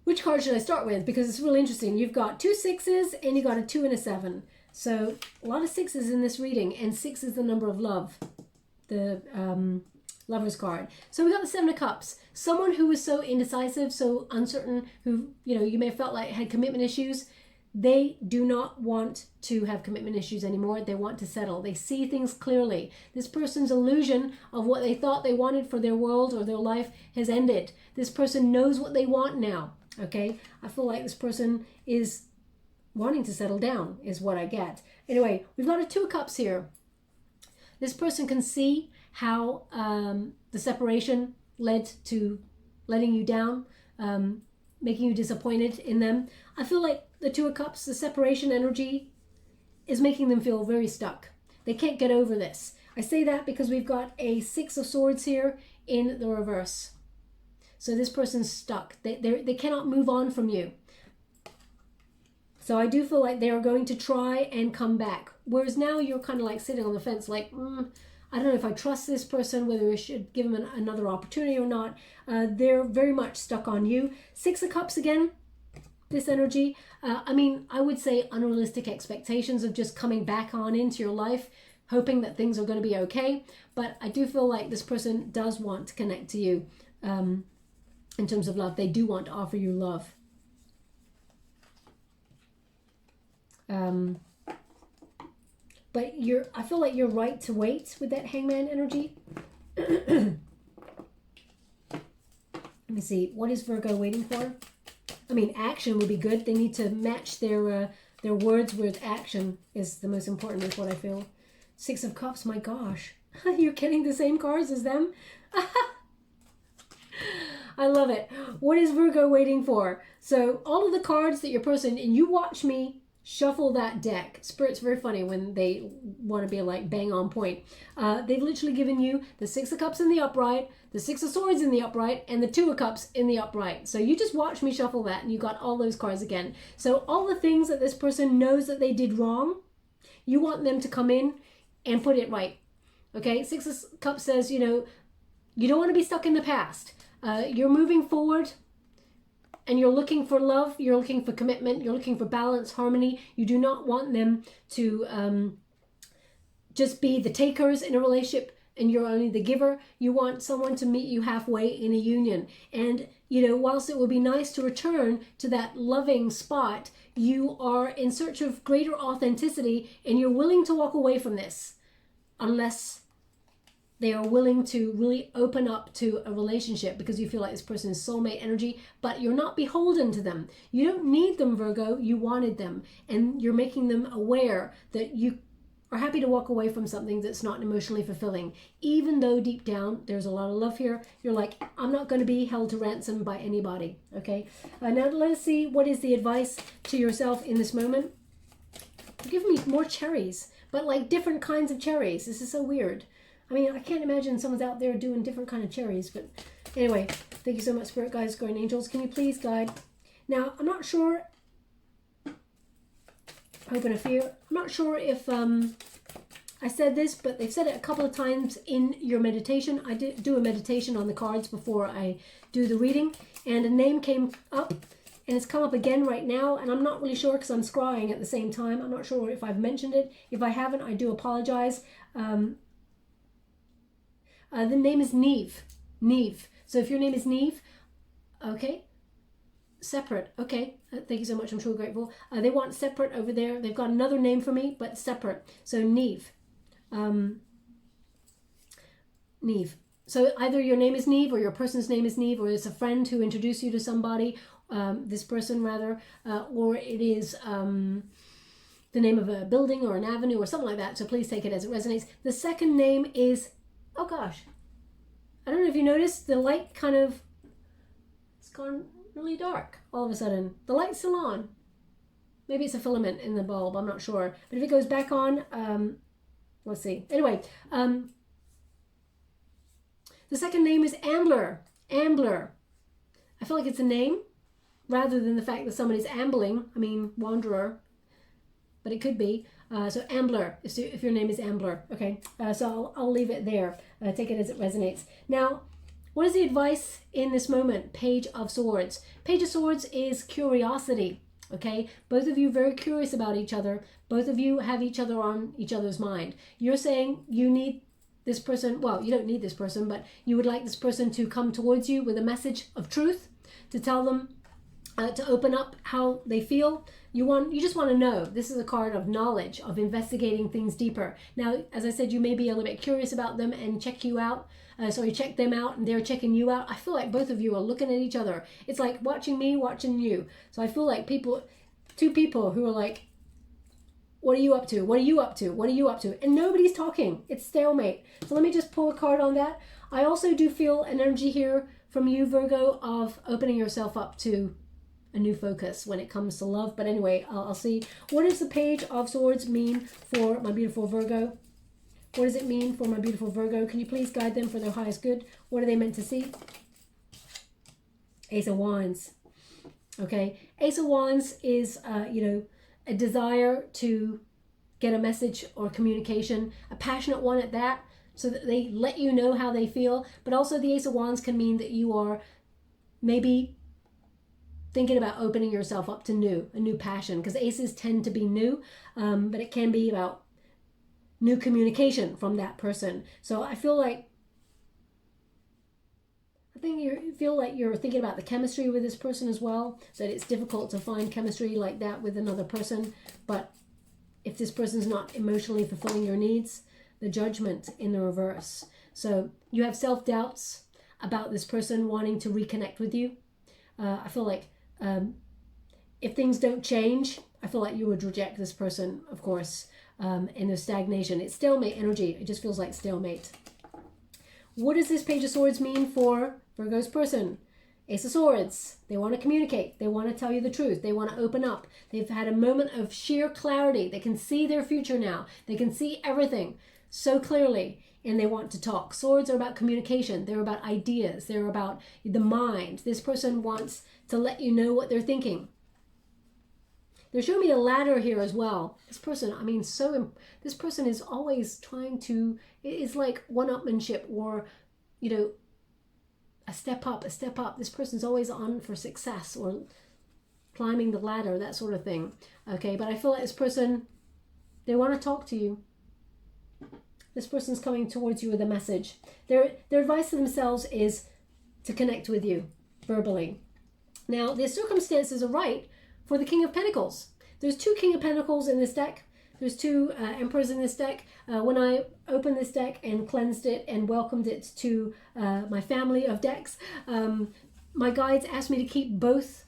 which card should I start with? Because it's really interesting. You've got 2 6s and you got a 2 and a 7. So a lot of 6s in this reading, and 6 is the number of love, the Lover's card. So we got the 7 of Cups. Someone who was so indecisive, so uncertain, who, you know, you may have felt like had commitment issues. They do not want to have commitment issues anymore. They want to settle. They see things clearly. This person's illusion of what they thought they wanted for their world or their life has ended. This person knows what they want now. Okay, I feel like this person is wanting to settle down is what I get. Anyway, we've got a 2 of Cups here. This person can see how the separation led to letting you down, making you disappointed in them. I feel like the 2 of Cups, the separation energy, is making them feel very stuck. They can't get over this. I say that because we've got a 6 of Swords here in the reverse. So this person's stuck. They cannot move on from you. So I do feel like they are going to try and come back. Whereas now you're kind of like sitting on the fence like, I don't know if I trust this person, whether I should give them another opportunity or not. They're very much stuck on you. 6 of Cups again, this energy. I mean, I would say unrealistic expectations of just coming back on into your life, hoping that things are going to be okay. But I do feel like this person does want to connect to you. In terms of love, they do want to offer you love. But I feel like you're right to wait with that Hangman energy. Let me see, what is Virgo waiting for? I mean, action would be good. They need to match their words with action is the most important, is what I feel. 6 of Cups, my gosh. You're getting the same cards as them? I love it. What is Virgo waiting for? So all of the cards that your person, and you watch me shuffle that deck. Spirit's very funny when they want to be like bang on point. They've literally given you the 6 of Cups in the upright, the 6 of Swords in the upright, and the 2 of Cups in the upright. So you just watch me shuffle that and you got all those cards again. So all the things that this person knows that they did wrong, you want them to come in and put it right. Okay, 6 of Cups says, you know, you don't want to be stuck in the past. You're moving forward and you're looking for love, you're looking for commitment, you're looking for balance, harmony. You do not want them to just be the takers in a relationship and you're only the giver. You want someone to meet you halfway in a union. And, you know, whilst it would be nice to return to that loving spot, you are in search of greater authenticity and you're willing to walk away from this unless they are willing to really open up to a relationship because you feel like this person is soulmate energy, but you're not beholden to them. You don't need them, Virgo. You wanted them, and you're making them aware that you are happy to walk away from something that's not emotionally fulfilling, even though deep down there's a lot of love here. You're like, I'm not going to be held to ransom by anybody. Okay. Now let's see, what is the advice to yourself in this moment? You're giving me more cherries, but like different kinds of cherries. This is so weird. I mean, I can't imagine someone's out there doing different kind of cherries, but anyway, thank you so much, Spirit Guides, Guardian Angels. Can you please guide? Now, I'm not sure, hoping a fear, I'm not sure if I said this, but they've said it a couple of times in your meditation. I do a meditation on the cards before I do the reading, and a name came up, and it's come up again right now, and I'm not really sure because I'm scrying at the same time. I'm not sure if I've mentioned it. If I haven't, I do apologize. The name is Neve. Neve. So if your name is Neve, okay, separate. Okay, thank you so much. I'm truly grateful. They want separate over there. They've got another name for me, but separate. So Neve. Neve. So either your name is Neve or your person's name is Neve, or it's a friend who introduced you to somebody, this person rather, or it is the name of a building or an avenue or something like that. So please take it as it resonates. The second name is, oh gosh, I don't know if you noticed, the light kind of, it's gone really dark all of a sudden. The light's still on. Maybe it's a filament in the bulb, I'm not sure. But if it goes back on, let's see. Anyway, the second name is Ambler. Ambler. I feel like it's a name rather than the fact that somebody's ambling. I mean, wanderer. But it could be. So Ambler, if your name is Ambler. Okay, so I'll leave it there. Take it as it resonates. Now, what is the advice in this moment? Page of Swords. Page of Swords is curiosity. Okay, both of you very curious about each other. Both of you have each other on each other's mind. You're saying you need this person, well, you don't need this person, but you would like this person to come towards you with a message of truth, to tell them, to open up how they feel. You just want to know. This is a card of knowledge, of investigating things deeper. Now, as I said, you may be a little bit curious about them and check them out, and they're checking you out. I feel like both of you are looking at each other. It's like watching me, watching you. So I feel like two people who are like, what are you up to? What are you up to? What are you up to? And nobody's talking. It's stalemate. So let me just pull a card on that. I also do feel an energy here from you, Virgo, of opening yourself up to a new focus when it comes to love. But anyway, I'll see. What does the Page of Swords mean for my beautiful Virgo? What does it mean for my beautiful Virgo? Can you please guide them for their highest good? What are they meant to see? Ace of Wands. Okay. Ace of Wands is, a desire to get a message or communication, a passionate one at that, so that they let you know how they feel. But also the Ace of Wands can mean that you are maybe thinking about opening yourself up to a new passion, because aces tend to be new, but it can be about new communication from that person. So I feel like you feel like you're thinking about the chemistry with this person as well, that it's difficult to find chemistry like that with another person. But if this person's not emotionally fulfilling your needs, the Judgment in the reverse. So you have self-doubts about this person wanting to reconnect with you. I feel like if things don't change, I feel like you would reject this person, of course, in their stagnation. It's stalemate energy. It just feels like stalemate. What does this Page of Swords mean for Virgo's person? Ace of Swords. They want to communicate. They want to tell you the truth. They want to open up. They've had a moment of sheer clarity. They can see their future now. They can see everything so clearly, and they want to talk. Swords are about communication. They're about ideas. They're about the mind. This person wants to let you know what they're thinking. They're showing me a ladder here as well. This person, this person is always trying to, it's like one-upmanship, or, a step up, a step up. This person's always on for success or climbing the ladder, that sort of thing. Okay, but I feel like this person, they want to talk to you. This person's coming towards you with a message. Their advice to themselves is to connect with you verbally. Now, the circumstances are right for the King of Pentacles. There's two King of Pentacles in this deck. There's two Emperors in this deck. When I opened this deck and cleansed it and welcomed it to my family of decks, my guides asked me to keep both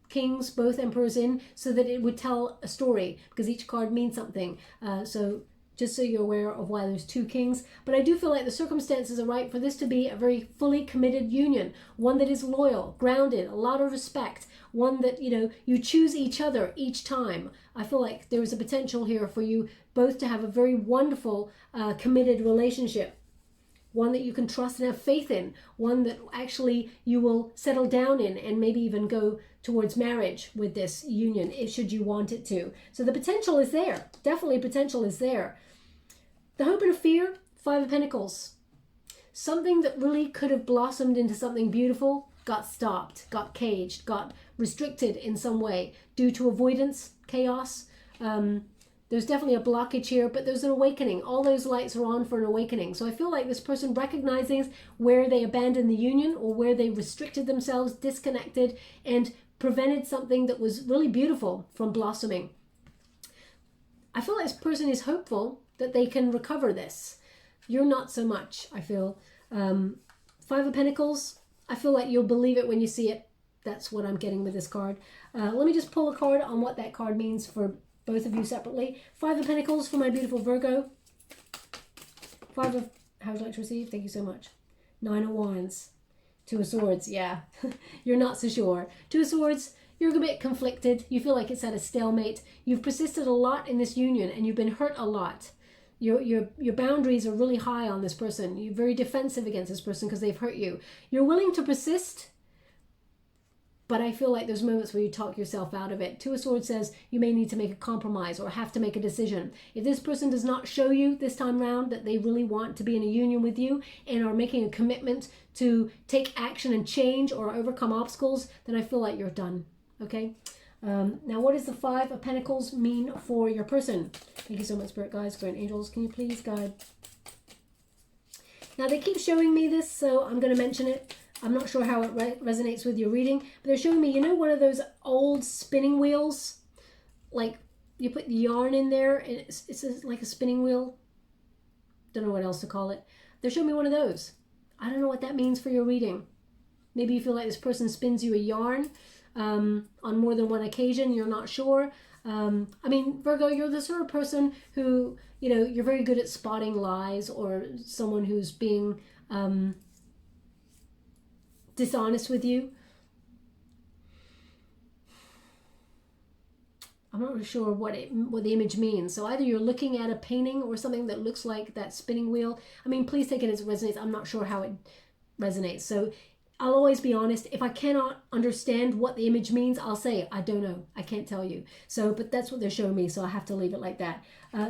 Kings, both Emperors in, so that it would tell a story, because each card means something. So just so you're aware of why there's two kings. But I do feel like the circumstances are right for this to be a very fully committed union, one that is loyal, grounded, a lot of respect, one that, you choose each other each time. I feel like there is a potential here for you both to have a very wonderful, committed relationship, one that you can trust and have faith in, one that actually you will settle down in and maybe even go towards marriage with this union, should you want it to. So the potential is there. Definitely potential is there. The hope and the fear, Five of Pentacles. something that really could have blossomed into something beautiful got stopped, got caged, got restricted in some way due to avoidance, chaos. There's definitely a blockage here, but there's an awakening. All those lights are on for an awakening. So I feel like this person recognizes where they abandoned the union or where they restricted themselves, disconnected, and prevented something that was really beautiful from blossoming. I feel like this person is hopeful that they can recover this. You're not so much, I feel. Five of Pentacles, I feel like you'll believe it when you see it. That's what I'm getting with this card. Let me just pull a card on what that card means for both of you separately. Five of Pentacles for my beautiful Virgo. Five of, how would you like to receive? Thank you so much. Nine of Wands. Two of Swords, yeah. You're not so sure. Two of Swords, you're a bit conflicted. You feel like it's at a stalemate. You've persisted a lot in this union and you've been hurt a lot. Your boundaries are really high on this person. You're very defensive against this person because they've hurt you. You're willing to persist, but I feel like there's moments where you talk yourself out of it. Two of Swords says you may need to make a compromise or have to make a decision. If this person does not show you this time around that they really want to be in a union with you and are making a commitment to take action and change or overcome obstacles, then I feel like you're done. Okay? Now, what does the Five of Pentacles mean for your person? Thank you so much, Spirit Guides, Guardian Angels. Can you please guide? Now, they keep showing me this, so I'm going to mention it. I'm not sure how it resonates with your reading, but they're showing me, you know, one of those old spinning wheels? Like, you put the yarn in there, and it's like a spinning wheel. Don't know what else to call it. They're showing me one of those. I don't know what that means for your reading. Maybe you feel like this person spins you a yarn on more than one occasion. You're not sure. I mean, Virgo, you're the sort of person who, you know, you're very good at spotting lies or someone who's being dishonest with you. I'm not really sure what the image means. So either you're looking at a painting or something that looks like that spinning wheel. I mean, please take it as it resonates. I'm not sure how it resonates. So I'll always be honest. If I cannot understand what the image means, I'll say, I don't know. I can't tell you. So, but that's what they're showing me. So I have to leave it like that.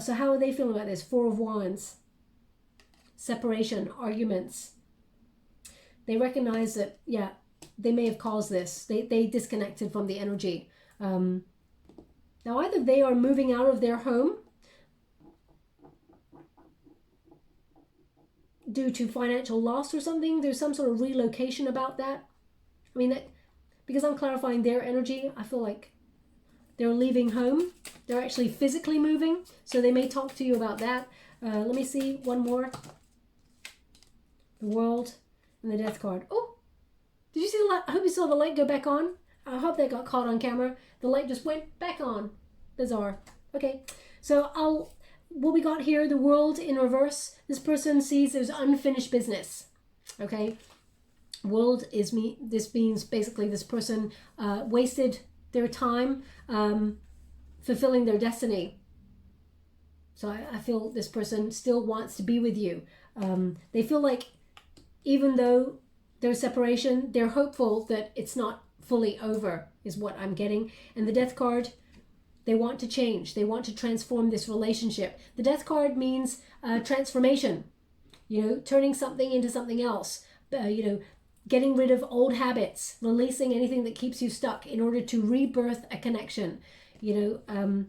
So how are they feeling about this? Four of Wands. Separation, arguments. They recognize that, yeah, they may have caused this. They disconnected from the energy. Now, either they are moving out of their home due to financial loss or something. There's some sort of relocation about that. I mean, that because I'm clarifying their energy, I feel like they're leaving home. They're actually physically moving, so they may talk to you about that. Let me see one more. The World and the Death card. Oh, did you see the light? I hope you saw the light go back on. I hope that got caught on camera. The light just went back on. Bizarre. Okay, so what we got here, the World in reverse. This person sees there's unfinished business. Okay, World is me. This means basically this person wasted their time fulfilling their destiny. So I feel this person still wants to be with you. They feel like even though there's separation, they're hopeful that it's not fully over, is what I'm getting. And the Death card, they want to change. They want to transform this relationship. The Death card means transformation, you know, turning something into something else, you know, getting rid of old habits, releasing anything that keeps you stuck in order to rebirth a connection, you know.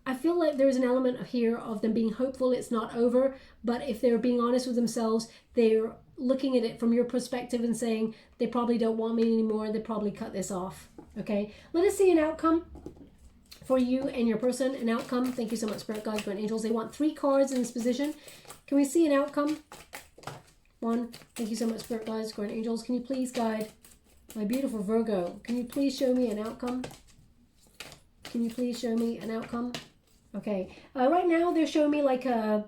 I feel like there's an element here of them being hopeful it's not over, but if they're being honest with themselves, they're looking at it from your perspective and saying, they probably don't want me anymore, they probably cut this off. Okay, let us see an outcome for you and your person. An outcome. Thank you so much, Spirit Guides, Guardian Angels. They want 3 cards in this position. Can we see an outcome? 1. Thank you so much, Spirit Guides, Guardian Angels. Can you please guide my beautiful Virgo? Can you please show me an outcome? Can you please show me an outcome? Okay, right now they're showing me like a,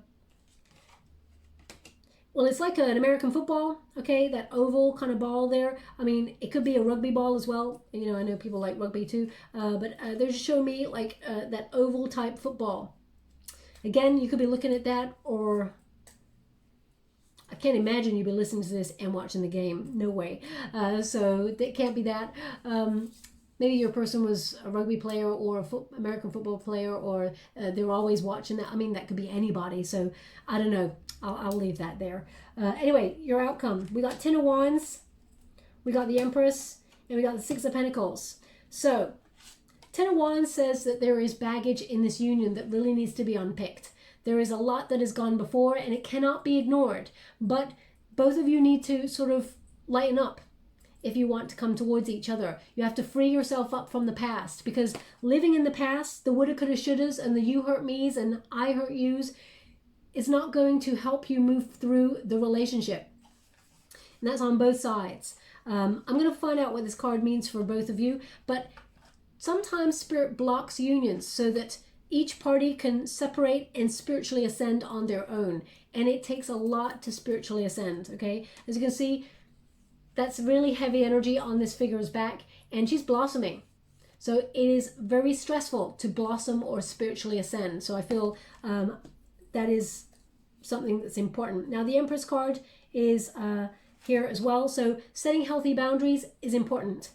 well, it's like an American football, okay, that oval kind of ball there. I mean, it could be a rugby ball as well. You know, I know people like rugby too, but they're just showing me like that oval type football. Again, you could be looking at that, or I can't imagine you'd be listening to this and watching the game. No way. So it can't be that. maybe your person was a rugby player or a American football player, or they're always watching that. I mean, that could be anybody. So I don't know. I'll leave that there. Anyway, your outcome. We got 10 of Wands, we got the Empress, and we got the Six of Pentacles. So 10 of Wands says that there is baggage in this union that really needs to be unpicked. There is a lot that has gone before and it cannot be ignored. But both of you need to sort of lighten up if you want to come towards each other. You have to free yourself up from the past, because living in the past, the woulda, coulda, shouldas, and the you hurt me's and I hurt you's is not going to help you move through the relationship. And that's on both sides. I'm going to find out what this card means for both of you, but sometimes Spirit blocks unions so that each party can separate and spiritually ascend on their own. And it takes a lot to spiritually ascend, okay? As you can see, that's really heavy energy on this figure's back, and she's blossoming. So it is very stressful to blossom or spiritually ascend. So I feel that is something that's important. Now the Empress card is here as well. So setting healthy boundaries is important.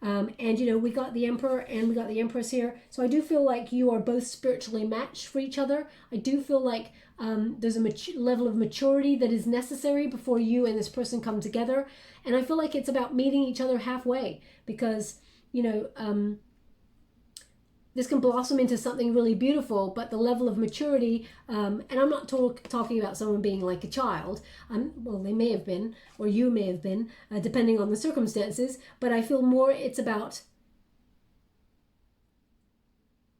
And you know, we got the Emperor and we got the Empress here. So I do feel like you are both spiritually matched for each other. I do feel like there's a level of maturity that is necessary before you and this person come together. And I feel like it's about meeting each other halfway, because, you know, this can blossom into something really beautiful, but the level of maturity, and I'm not talking about someone being like a child. Well, they may have been, or you may have been, depending on the circumstances, but I feel more it's about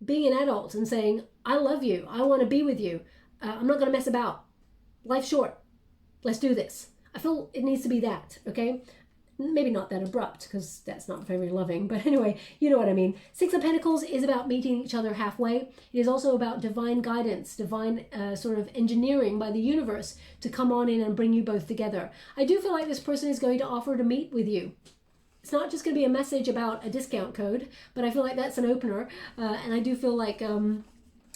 being an adult and saying, I love you, I want to be with you, I'm not going to mess about. Life's short, let's do this. I feel it needs to be that, okay? Maybe not that abrupt, because that's not very loving, but anyway, you know what I mean. Six of Pentacles is about meeting each other halfway. It is also about divine guidance, divine sort of engineering by the universe to come on in and bring you both together. I do feel like this person is going to offer to meet with you. It's not just going to be a message about a discount code, but I feel like that's an opener, and I do feel like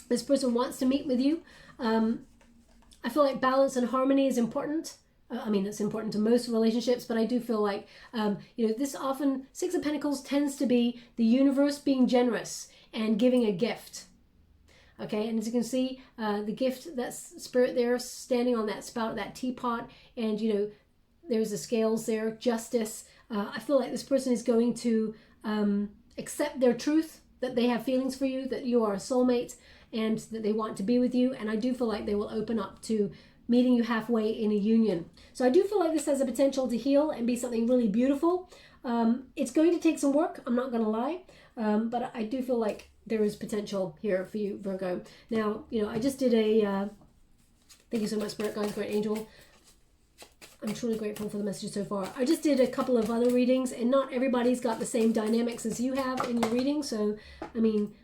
this person wants to meet with you. I feel like balance and harmony is important. I mean, it's important to most relationships, but I do feel like, you know, this often, Six of Pentacles tends to be the universe being generous and giving a gift. Okay, and as you can see, the gift, that's Spirit there standing on that spout, that teapot, and, you know, there's the scales there, justice. I feel like this person is going to accept their truth, that they have feelings for you, that you are a soulmate, and that they want to be with you. And I do feel like they will open up to meeting you halfway in a union. So I do feel like this has a potential to heal and be something really beautiful. It's going to take some work, I'm not going to lie, but I do feel like there is potential here for you, Virgo. Now, you know, I just did a, thank you so much, Spirit Guides, Great Angel. I'm truly grateful for the messages so far. I just did a couple of other readings, and not everybody's got the same dynamics as you have in your reading. So, I mean,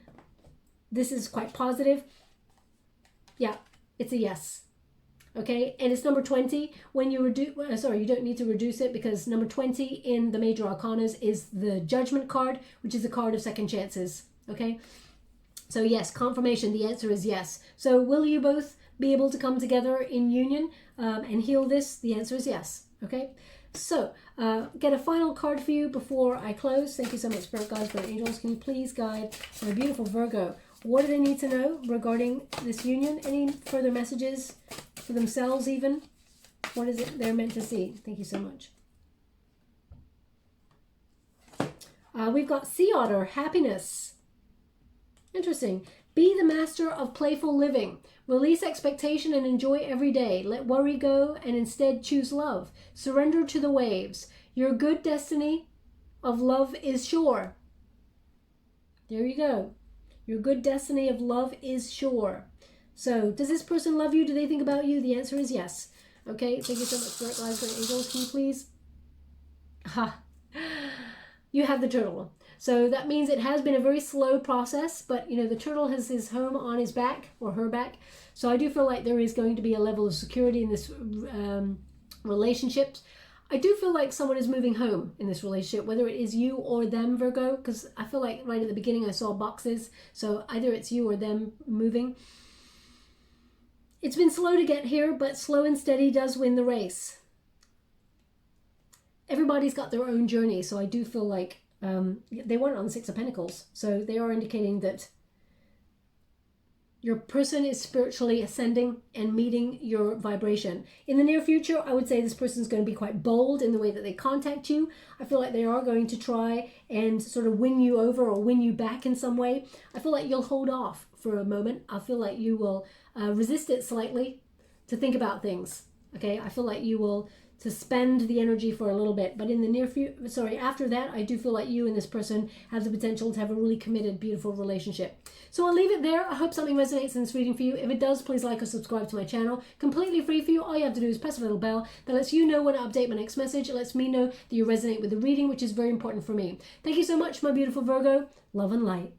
this is quite positive. Yeah, it's a yes. Okay, and it's number 20. When you reduce, sorry, you don't need to reduce it, because number 20 in the major arcanas is the Judgment card, which is a card of second chances. Okay, so yes, confirmation, the answer is yes. So will you both be able to come together in union and heal this? The answer is yes. Okay, so get a final card for you before I close. Thank you so much, Spirit Guides, Spirit Angels. Can you please guide my beautiful Virgo? What do they need to know regarding this union? Any further messages for themselves even? What is it they're meant to see? Thank you so much. We've got Sea Otter, happiness. Interesting. Be the master of playful living. Release expectation and enjoy every day. Let worry go and instead choose love. Surrender to the waves. Your good destiny of love is sure. There you go. Your good destiny of love is sure. So, does this person love you? Do they think about you? The answer is yes. Okay, thank you so much, Spirit Guides, Great Angels. Can you please? Ha! You have the turtle. So that means it has been a very slow process, but, you know, the turtle has his home on his back, or her back. So I do feel like there is going to be a level of security in this relationship. I do feel like someone is moving home in this relationship, whether it is you or them, Virgo, because I feel like right at the beginning I saw boxes. So either it's you or them moving. It's been slow to get here, but slow and steady does win the race. Everybody's got their own journey, so I do feel like They weren't on the Six of Pentacles. So they are indicating that your person is spiritually ascending and meeting your vibration. In the near future, I would say this person is going to be quite bold in the way that they contact you. I feel like they are going to try and sort of win you over or win you back in some way. I feel like you'll hold off for a moment. I feel like you will resist it slightly to think about things. Okay, I feel like you will to spend the energy for a little bit, but in the near future, after that, I do feel like you and this person have the potential to have a really committed, beautiful relationship. So I'll leave it there. I hope something resonates in this reading for you. If it does, please like or subscribe to my channel. Completely free for you. All you have to do is press a little bell that lets you know when I update my next message. It lets me know that you resonate with the reading, which is very important for me. Thank you so much, my beautiful Virgo. Love and light.